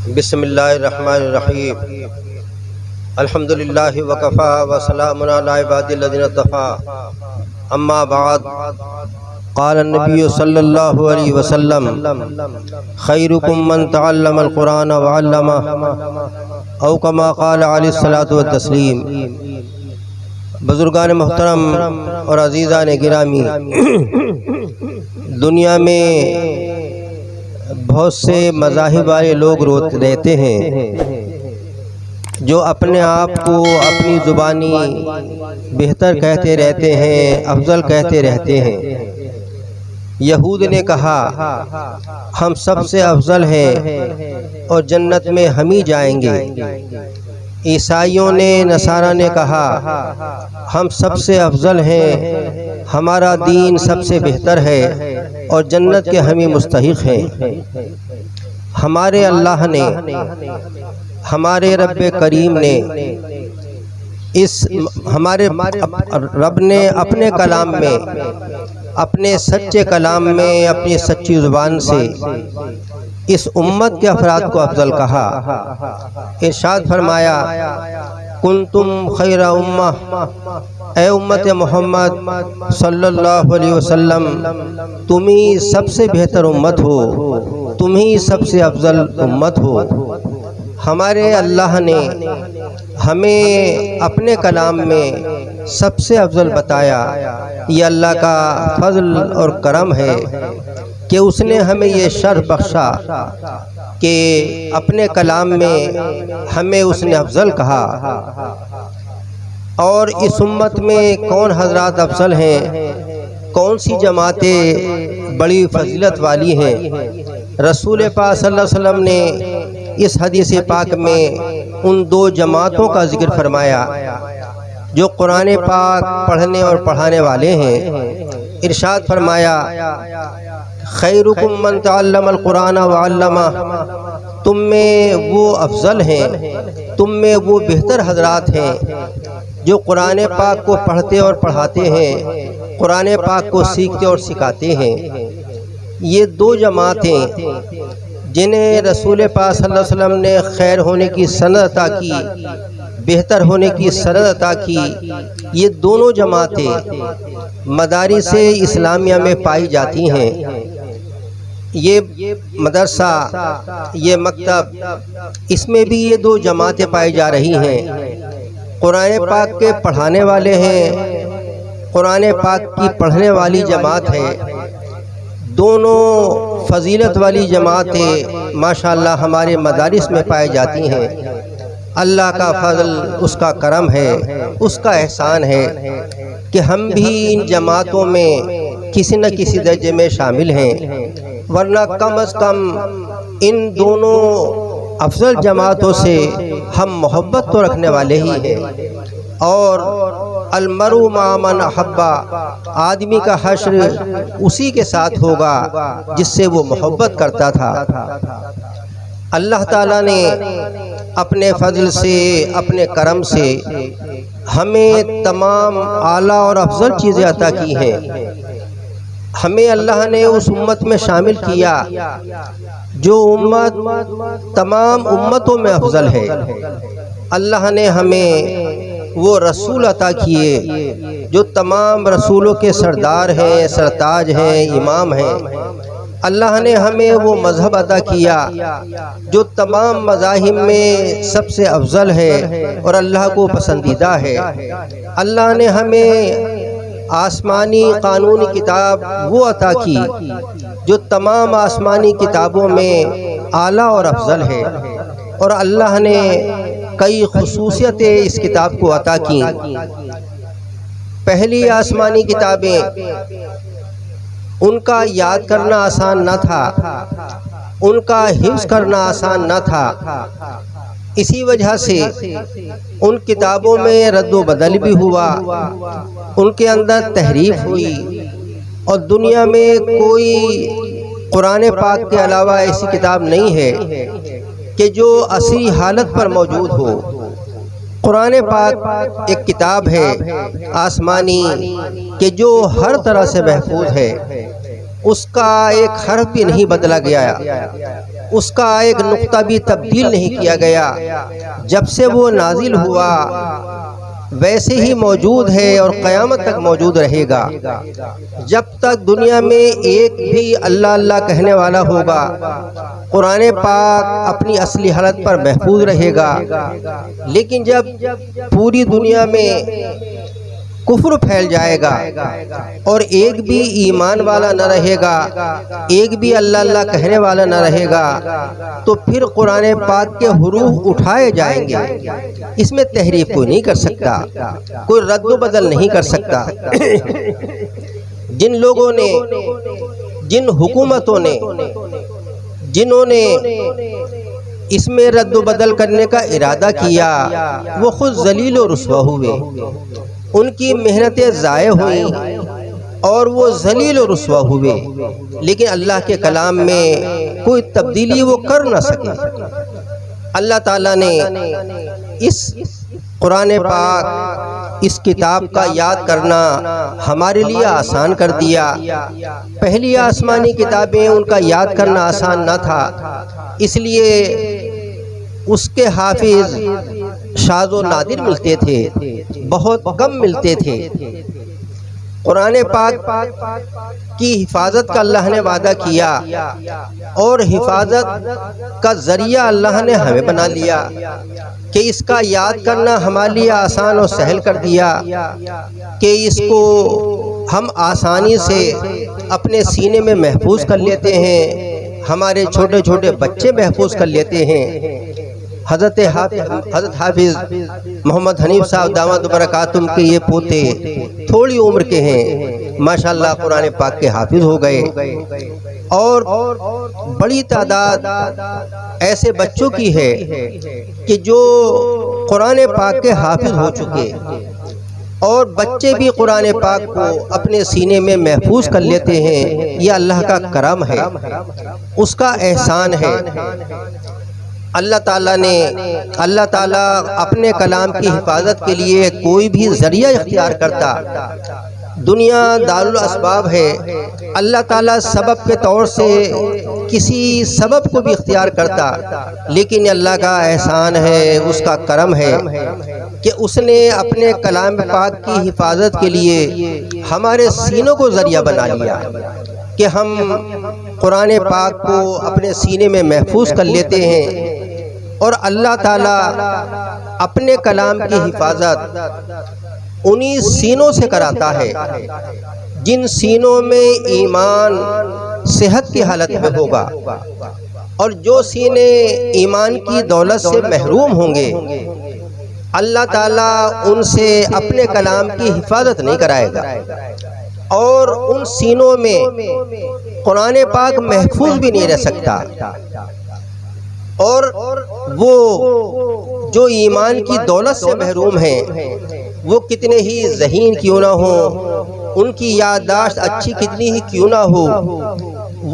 بسم اللہ الرحمن الرحیم الحمد للہ وکفا وسلام علی عباد الذین اصطفى اما بعد قال النبی صلی اللہ علیہ وسلم خیرکم من تعلم القرآن وعلمہ او کما قال علیہ الصلاۃ والتسلیم۔ بزرگان محترم اور عزیزان گرامی، دنیا میں بہت سے مذاہب والے لوگ رہتے ہیں جو اپنے آپ کو اپنی زبانی بہتر کہتے رہتے ہیں، افضل کہتے رہتے ہیں۔ یہود نے کہا ہم سب سے افضل ہیں اور جنت میں ہم ہی جائیں گے۔ عیسائیوں نے، نصارہ نے کہا ہم سب سے افضل ہیں، ہمارا دین سب سے بہتر ہے اور جنت کے ہم ہی مستحق ہیں۔ ہمارے اللہ نے، ہمارے رب کریم نے، ہمارے رب نے اپنے کلام میں، اپنے سچے کلام میں، اپنی سچی زبان سے اس امت کے افراد کو افضل کہا۔ ارشاد فرمایا کنتم خیر امہ، اے امت محمد صلی اللہ علیہ وسلم، تم ہی سب سے بہتر امت ہو، تم ہی سب سے افضل امت ہو۔ ہمارے اللہ نے ہمیں اپنے کلام میں سب سے افضل بتایا۔ یہ اللہ کا فضل اور کرم ہے کہ اس نے ہمیں یہ شرف بخشا کہ اپنے کلام میں ہمیں اس نے افضل کہا۔ اور اس امت میں کون حضرات افضل ہیں، کون سی جماعتیں بڑی فضیلت والی ہیں؟ رسول پاک صلی اللہ علیہ وسلم نے اس حدیث پاک میں ان دو جماعتوں کا ذکر فرمایا جو قرآن پاک پڑھنے اور پڑھانے والے ہیں۔ ارشاد فرمایا خیرکم من تعلم القرآن وعلمہ، تم میں وہ افضل ہیں، تم میں وہ بہتر حضرات ہیں جو قرآن پاک کو پڑھتے اور پڑھاتے ہیں، قرآن پاک کو سیکھتے اور سکھاتے ہیں۔ یہ دو جماعتیں جنہیں رسول پاک صلی اللہ علیہ وسلم نے خیر ہونے کی سند عطا کی، بہتر ہونے کی سند عطا کی، یہ دونوں جماعتیں مدارس اسلامیہ میں پائی جاتی ہیں۔ یہ مدرسہ، یہ مکتب، اس میں بھی یہ دو جماعتیں پائی جا رہی ہیں۔ قرآن پاک کے پڑھانے والے ہیں، قرآن پاک کی پڑھنے والی جماعت ہے۔ دونوں فضیلت والی جماعتیں ماشاءاللہ ہمارے مدارس میں پائی جاتی ہیں۔ اللہ کا فضل، اس کا کرم ہے، اس کا احسان ہے کہ ہم بھی ان جماعتوں میں کسی نہ کسی درجے میں شامل ہیں، ورنہ کم از کم ان دونوں افضل جماعتوں سے ہم محبت تو رکھنے والے ہی ہیں۔ اور المرء مع من احب، آدمی کا حشر اسی کے ساتھ ہوگا جس سے وہ محبت کرتا تھا۔ اللہ تعالیٰ نے اپنے فضل سے، اپنے کرم سے ہمیں تمام اعلیٰ اور افضل چیزیں عطا کی ہیں۔ ہمیں اللہ نے اس امت میں شامل کیا جو امت تمام امتوں میں افضل ہے۔ اللہ نے ہمیں وہ رسول عطا کیے جو تمام رسولوں کے سردار ہیں، سرتاج ہیں، امام ہیں۔ اللہ نے ہمیں وہ مذہب عطا کیا جو تمام مذاہب میں سب سے افضل ہے اور اللہ کو پسندیدہ ہے۔ اللہ نے ہمیں آسمانی قانونی کتاب وہ عطا کی جو تمام آسمانی کتابوں میں اعلیٰ اور افضل ہے، اور اللہ نے کئی خصوصیتیں اس کتاب کو عطا کی۔ پہلی آسمانی کتابیں، ان کا یاد کرنا آسان نہ تھا، ان کا حفظ کرنا آسان نہ تھا، اسی وجہ سے ان کتابوں میں رد و بدل بھی ہوا، ان کے اندر تحریف ہوئی، اور دنیا میں کوئی قرآن پاک کے علاوہ ایسی کتاب نہیں ہے کہ جو اصلی حالت پر موجود ہو۔ قرآن پاک ایک کتاب ہے آسمانی کہ جو ہر طرح سے محفوظ ہے، اس کا ایک حرف بھی نہیں بدلا گیا، اس کا ایک نقطہ بھی تبدیل نہیں کیا گیا۔ جب سے وہ نازل ہوا ویسے ہی موجود ہے اور قیامت تک موجود رہے گا۔ جب تک دنیا میں ایک بھی اللہ اللہ کہنے والا ہوگا، قرآن پاک اپنی اصلی حالت پر محفوظ رہے گا۔ لیکن جب پوری دنیا میں کفر پھیل جائے گا اور ایک بھی ایمان والا نہ رہے گا، ایک بھی اللہ اللہ کہنے والا نہ رہے گا، تو پھر قرآن پاک کے حروف اٹھائے جائیں گے۔ اس میں تحریف کوئی نہیں کر سکتا، کوئی رد و بدل نہیں کر سکتا۔ جن لوگوں نے، جن حکومتوں نے، جنہوں نے اس میں رد و بدل کرنے کا ارادہ کیا، وہ خود ذلیل و رسوا ہوئے، ان کی محنتیں ضائع ہوئیں اور وہ ذلیل و رسوا ہوئے، لیکن اللہ کے کلام میں کوئی تبدیلی وہ کر نہ سکے۔ اللہ تعالیٰ نے اس قرآن پاک، اس کتاب کا یاد کرنا ہمارے لیے آسان کر دیا۔ پہلی آسمانی کتابیں ان کا یاد کرنا آسان نہ تھا، اس لیے اس کے حافظ شاذ و نادر ملتے تھے، بہت کم ملتے تھے۔ قرآن پاک کی حفاظت کا اللہ نے وعدہ کیا اور حفاظت کا ذریعہ اللہ نے ہمیں بنا لیا کہ اس کا یاد کرنا ہمارے لیے آسان اور سہل کر دیا کہ اس کو ہم آسانی سے اپنے سینے میں محفوظ کر لیتے ہیں، ہمارے چھوٹے چھوٹے بچے محفوظ کر لیتے ہیں۔ حضرت حافظ محمد حنیف صاحب داماد برکاتہم کے یہ پوتے تھوڑی عمر کے ہیں، ماشاءاللہ قرآن پاک کے حافظ ہو گئے، اور بڑی تعداد ایسے بچوں کی ہے کہ جو قرآن پاک کے حافظ ہو چکے، اور بچے بھی قرآن پاک کو اپنے سینے میں محفوظ کر لیتے ہیں۔ یہ اللہ کا کرم ہے، اس کا احسان ہے۔ اللہ تعالیٰ اپنے کلام کی حفاظت کے لیے کوئی بھی ذریعہ اختیار کرتا۔ دنیا دارالاسباب ہے، اللہ تعالیٰ سبب کے طور سے کسی سبب کو بھی اختیار کرتا، لیکن اللہ کا احسان ہے، اس کا کرم ہے کہ اس نے اپنے کلام پاک کی حفاظت کے لیے ہمارے سینوں کو ذریعہ بنا لیا کہ ہم قرآن پاک کو اپنے سینے میں محفوظ کر لیتے ہیں، اور اللہ تعالیٰ اپنے کلام کی حفاظت انہی سینوں سے کراتا ہے جن سینوں میں ایمان صحت کی حالت میں ہوگا، اور جو سینے ایمان کی دولت سے محروم ہوں گے اللہ تعالیٰ ان سے اپنے کلام کی حفاظت نہیں کرائے گا، اور ان سینوں میں قرآن پاک محفوظ بھی نہیں رہ سکتا۔ اور وہ جو ایمان کی دولت سے محروم ہیں، وہ کتنے ہی ذہین کیوں نہ ہوں، ان کی یادداشت اچھی کتنی ہی کیوں نہ ہو،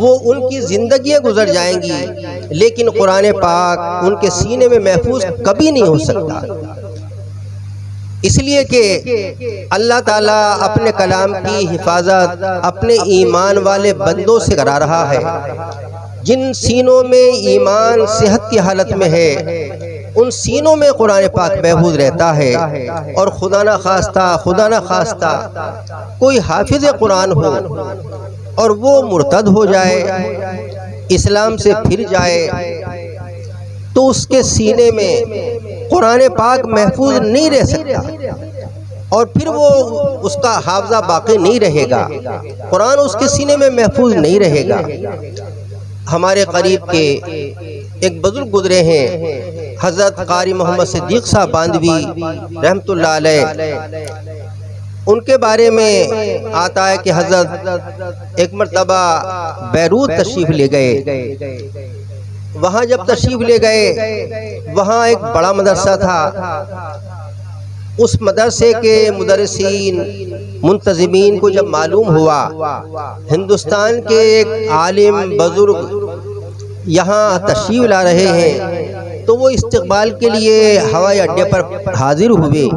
وہ ان کی زندگیاں گزر جائیں گی، لیکن قرآن پاک ان کے سینے میں محفوظ کبھی نہیں ہو سکتا۔ اس لیے کہ اللہ تعالیٰ اپنے کلام کی حفاظت اپنے ایمان والے بندوں سے کرا رہا ہے۔ جن سینوں میں ایمان صحت کی حالت میں ہے، ان سینوں میں قرآن پاک محفوظ رہتا ہے، اور خدا نہ خواستہ کوئی حافظ قرآن ہو اور وہ مرتد ہو جائے، اسلام سے پھر جائے، تو اس کے سینے میں قرآن پاک محفوظ نہیں رہ سکتا، اور پھر وہ اس کا حافظہ باقی نہیں رہے گا، قرآن اس کے سینے میں محفوظ نہیں رہے گا۔ ہمارے قریب کے ایک بزرگ گزرے ہیں، حضرت قاری محمد صدیق صاحب باندھوی رحمت اللہ علیہ۔ ان کے بارے میں آتا ہے کہ حضرت ایک مرتبہ بیروت تشریف لے گئے۔ وہاں جب تشریف لے گئے، وہاں ایک بڑا مدرسہ تھا، اس مدرسے کے مدرسین منتظمین کو جب معلوم ہوا ہندوستان کے ایک عالم بزرگ یہاں تشریف لا رہے ہیں، تو وہ استقبال کے لیے ہوائی اڈے پر حاضر ہوئے،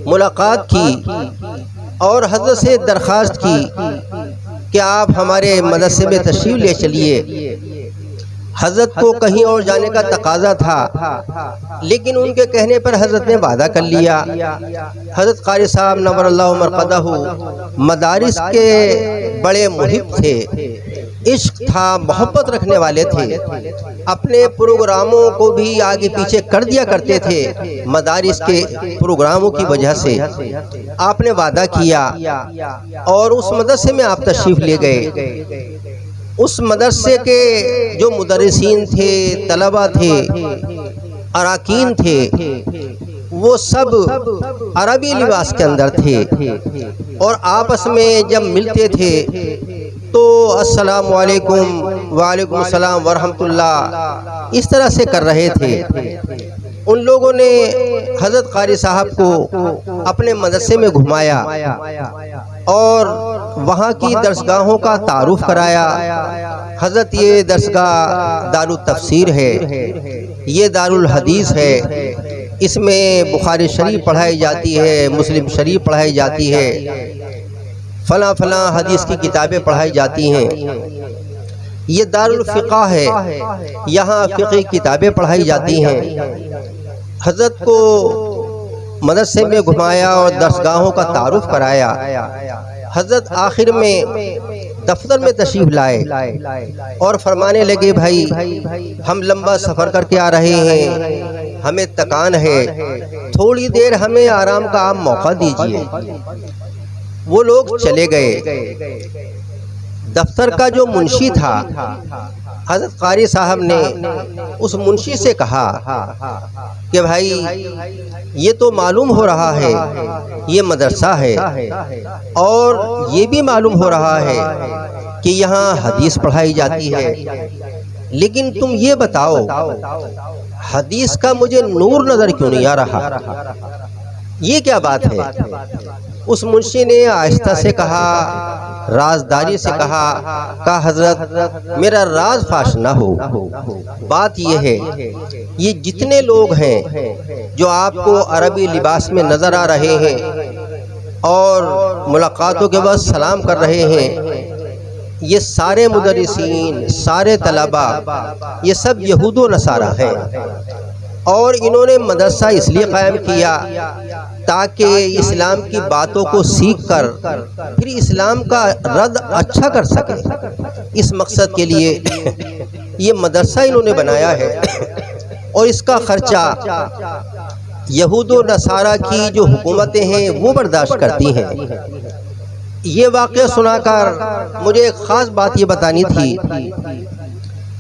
ملاقات کی اور حضرت سے درخواست کی کہ آپ ہمارے مدرسے میں تشریف لے چلیے۔ حضرت کو کہیں اور جانے کا تقاضا تھا، لیکن ان کے کہنے پر حضرت نے وعدہ کر لیا۔ حضرت قاری صاحب نور اللہ مرقدہ مدارس کے بڑے محب تھے، عشق تھا، محبت رکھنے والے تھے، اپنے پروگراموں کو بھی آگے پیچھے کر دیا کرتے تھے مدارس کے پروگراموں کی وجہ سے۔ آپ نے وعدہ کیا اور اس مدرسے میں آپ تشریف لے گئے۔ اس مدرسے کے جو مدرسین تھے، طلبہ تھے، اراکین تھے، وہ سب عربی لباس کے اندر تھے، اور آپس میں جب ملتے تھے تو السلام علیکم، وعلیکم السلام ورحمۃ اللہ، اس طرح سے کر رہے تھے۔ ان لوگوں نے حضرت قاری صاحب کو اپنے مدرسے میں گھمایا اور وہاں کی درسگاہوں کا تعارف کرایا۔ حضرت یہ درسگاہ دارالتفسیر ہے، یہ دارالحدیث ہے، اس میں بخاری شریف پڑھائی جاتی ہے، مسلم شریف پڑھائی جاتی ہے، فلاں فلاں حدیث کی کتابیں پڑھائی جاتی ہیں۔ یہ دارالفقہ ہے، یہاں فقہ کتابیں پڑھائی جاتی ہیں۔ حضرت کو مدرسے میں گھمایا اور درسگاہوں کا تعارف کرایا۔ حضرت آخر میں دفتر میں تشریف لائے اور فرمانے لگے، بھائی ہم لمبا سفر کر کے آ رہے ہیں، ہمیں تکان ہے، تھوڑی دیر ہمیں آرام کا آپ موقع دیجیے۔ وہ لوگ چلے گئے۔ دفتر کا جو منشی تھا، حضرت قاری صاحب نے اس منشی سے کہا کہ بھائی یہ تو معلوم ہو رہا ہے یہ مدرسہ ہے، اور یہ بھی معلوم ہو رہا ہے کہ یہاں حدیث پڑھائی جاتی ہے، لیکن تم یہ بتاؤ حدیث کا مجھے نور نظر کیوں نہیں آ رہا، یہ کیا بات ہے؟ اس منشی نے آہستہ سے کہا، رازداری سے کہا حضرت میرا راز فاش نہ ہو، بات یہ ہے یہ جتنے لوگ ہیں جو آپ کو عربی لباس میں نظر آ رہے ہیں اور ملاقاتوں کے بعد سلام کر رہے ہیں، یہ سارے مدرسین، سارے طلبہ، یہ سب یہود و نصارہ ہیں، اور انہوں نے مدرسہ اس لیے قائم کیا تاکہ اسلام کی باتوں کو سیکھ کر پھر اسلام کا رد اچھا کر سکے۔ اس مقصد کے لیے یہ مدرسہ انہوں نے بنایا ہے، اور اس کا خرچہ یہود و نصارہ کی جو حکومتیں ہیں وہ برداشت کرتی ہیں۔ یہ واقعہ سنا کر مجھے ایک خاص بات یہ بتانی تھی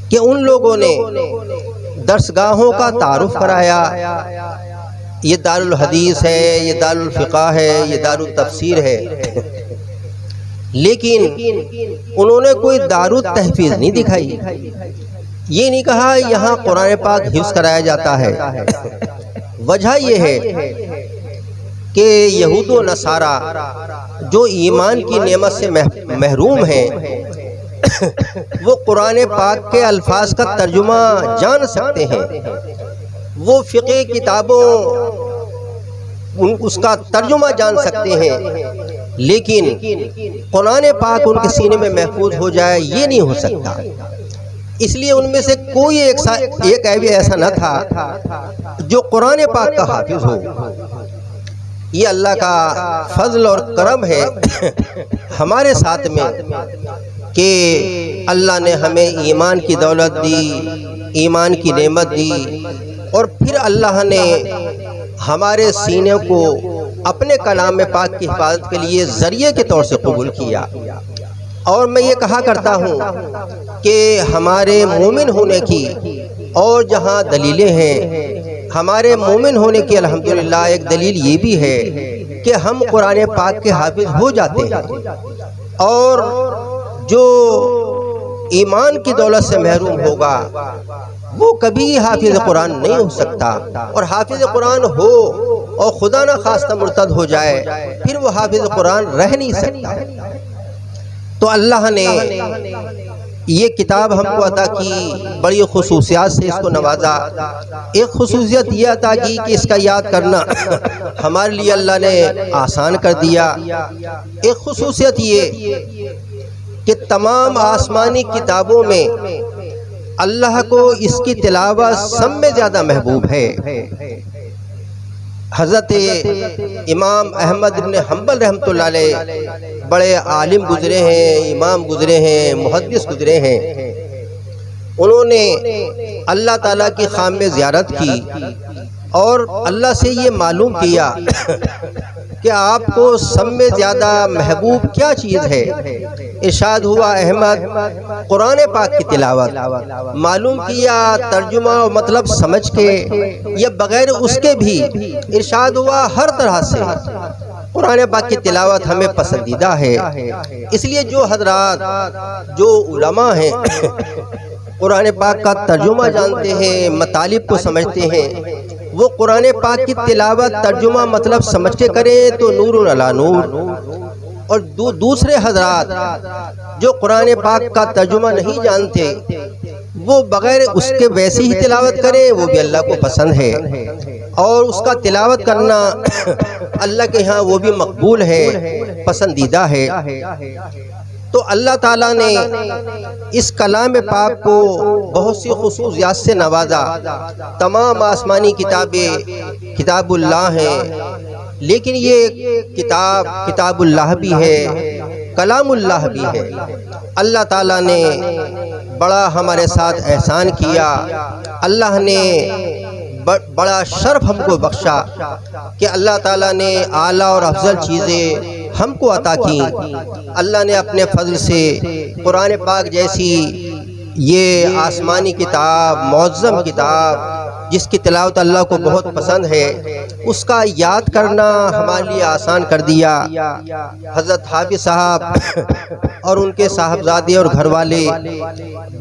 کہ ان لوگوں نے درسگاہوں کا تعارف کرایا، یہ دارالحدیث ہے، یہ دارالفقہ ہے، یہ دارالتفسیر ہے، لیکن انہوں نے کوئی دارالتحفیظ نہیں دکھائی، یہ نہیں کہا یہاں قرآن پاک حفظ کرایا جاتا ہے۔ وجہ یہ ہے کہ یہود و نصارہ جو ایمان کی نعمت سے محروم ہیں، وہ قرآن پاک کے الفاظ کا ترجمہ جان سکتے ہیں، وہ فقہ کتابوں اس کا ترجمہ جان سکتے ہیں، لیکن قرآن پاک ان کے سینے میں محفوظ ہو جائے یہ نہیں ہو سکتا۔ اس لیے ان میں سے کوئی ایک بھی ایسا نہ تھا جو قرآن پاک کا حافظ ہو۔ یہ اللہ کا فضل اور کرم ہے ہمارے ساتھ میں کہ اللہ نے ہمیں ایمان کی دولت دی، ایمان کی نعمت دی، اور پھر اللہ نے ہمارے سینے کو اپنے کلام پاک کی حفاظت کے لیے ذریعے کے طور سے قبول کیا۔ اور میں یہ کہا کرتا ہوں کہ ہمارے مومن ہونے کی اور جہاں دلیلیں ہیں، ہمارے مومن ہونے کی الحمدللہ ایک دلیل یہ بھی ہے کہ ہم قرآن پاک کے حافظ ہو جاتے ہیں، اور جو ایمان کی دولت سے محروم ہوگا وہ کبھی حافظ قرآن نہیں ہو سکتا، اور حافظ قرآن ہو اور خدا نہ خواستہ مرتد ہو جائے پھر وہ حافظ قرآن رہ نہیں سکتا۔ تو اللہ نے یہ کتاب ہم کو عطا کی، بڑی خصوصیات سے اس کو نوازا۔ ایک خصوصیت یہ عطا کی کہ اس کا یاد کرنا ہمارے لیے اللہ نے آسان کر دیا۔ ایک خصوصیت یہ کہ تمام آسمانی کتابوں میں اللہ کو اس کی تلاوت سب میں زیادہ محبوب ہے۔ حضرت امام احمد بن حنبل رحمۃ اللہ علیہ بڑے عالم گزرے ہیں، امام گزرے ہیں، محدث گزرے ہیں۔ انہوں نے اللہ تعالیٰ کی خام میں زیارت کی اور اللہ سے یہ معلوم کیا کہ آپ کو سب میں زیادہ محبوب کیا چیز ہے؟ ارشاد ہوا احمد قرآن پاک کی تلاوت۔ معلوم کیا ترجمہ و مطلب سمجھ کے یا بغیر اس کے بھی ارشاد ہوا ہر طرح سے قرآن پاک کی تلاوت ہمیں پسندیدہ ہے۔ اس لیے جو حضرات جو علماء ہیں قرآن پاک کا ترجمہ جانتے ہیں، مطالب کو سمجھتے ہیں، وہ قرآن پاک کی تلاوت ترجمہ مطلب سمجھ کے کریں تو نور علی نور۔ اور دوسرے حضرات جو قرآن پاک کا ترجمہ نہیں جانتے وہ بغیر اس کے ویسی ہی تلاوت کریں، وہ بھی اللہ کو پسند ہے، اور اس کا تلاوت کرنا اللہ کے ہاں وہ بھی مقبول ہے، پسندیدہ ہے۔ تو اللہ تعالیٰ نے اس کلام پاک کو بہت سی خصوصیات سے نوازا۔ تمام آسمانی کتابیں کتاب اللہ ہیں، لیکن یہ کتاب اللہ بھی ہے، کلام اللہ بھی ہے۔ اللہ تعالیٰ نے بڑا ہمارے ساتھ احسان کیا، اللہ نے بڑا شرف ہم کو بخشا کہ اللہ تعالیٰ نے اعلیٰ اور افضل چیزیں ہم کو عطا کی۔ اللہ نے اپنے فضل سے قرآن پاک جیسی یہ آسمانی کتاب، معظم کتاب جس کی تلاوت اللہ کو بہت پسند ہے، اس کا یاد کرنا ہمارے لیے آسان کر دیا۔ حضرت حافظ صاحب اور ان کے صاحبزادے اور گھر والے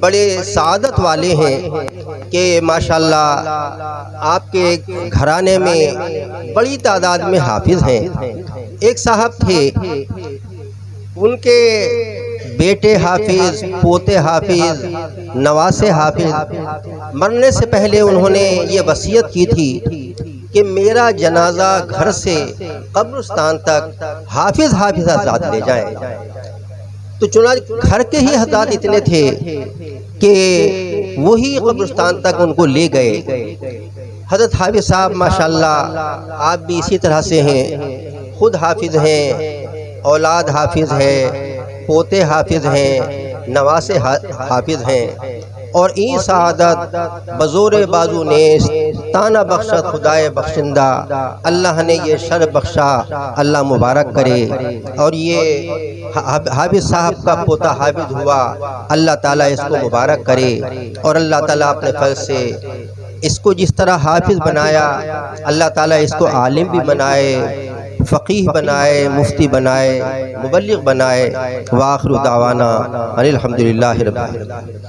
بڑے سعادت والے ہیں کہ ماشاءاللہ آپ کے گھرانے میں بڑی تعداد میں حافظ ہیں۔ ایک صاحب تھے، ان کے بیٹے حافظ، پوتے حافظ، نواسے حافظ، مرنے سے پہلے انہوں نے یہ وصیت کی تھی کہ میرا جنازہ گھر سے قبرستان تک حافظ حضرات لے جائیں۔ تو چنانچہ گھر کے ہی حضرات اتنے تھے کہ وہی قبرستان تک ان کو لے گئے۔ حضرت حافظ صاحب ماشاءاللہ آپ بھی اسی طرح سے ہیں، خود حافظ ہیں، اولاد حافظ ہے، پوتے حافظ ہیں، نواسے حافظ ہیں، اور این سعادت بزور بازو نیست تانا بخشت خدائے بخشندہ۔ اللہ نے یہ شرف بخشا، اللہ مبارک کرے۔ اور یہ حافظ صاحب کا پوتا حافظ ہوا، اللہ تعالیٰ اس کو مبارک کرے، اور اللہ تعالیٰ اپنے فضل سے اس کو جس طرح حافظ بنایا اللہ تعالیٰ اس کو عالم بھی بنائے، فقیہ بنائے، مفتی بنائے، مبلغ بنائے۔ وآخر دعوانا الحمدللہ رب العالمین۔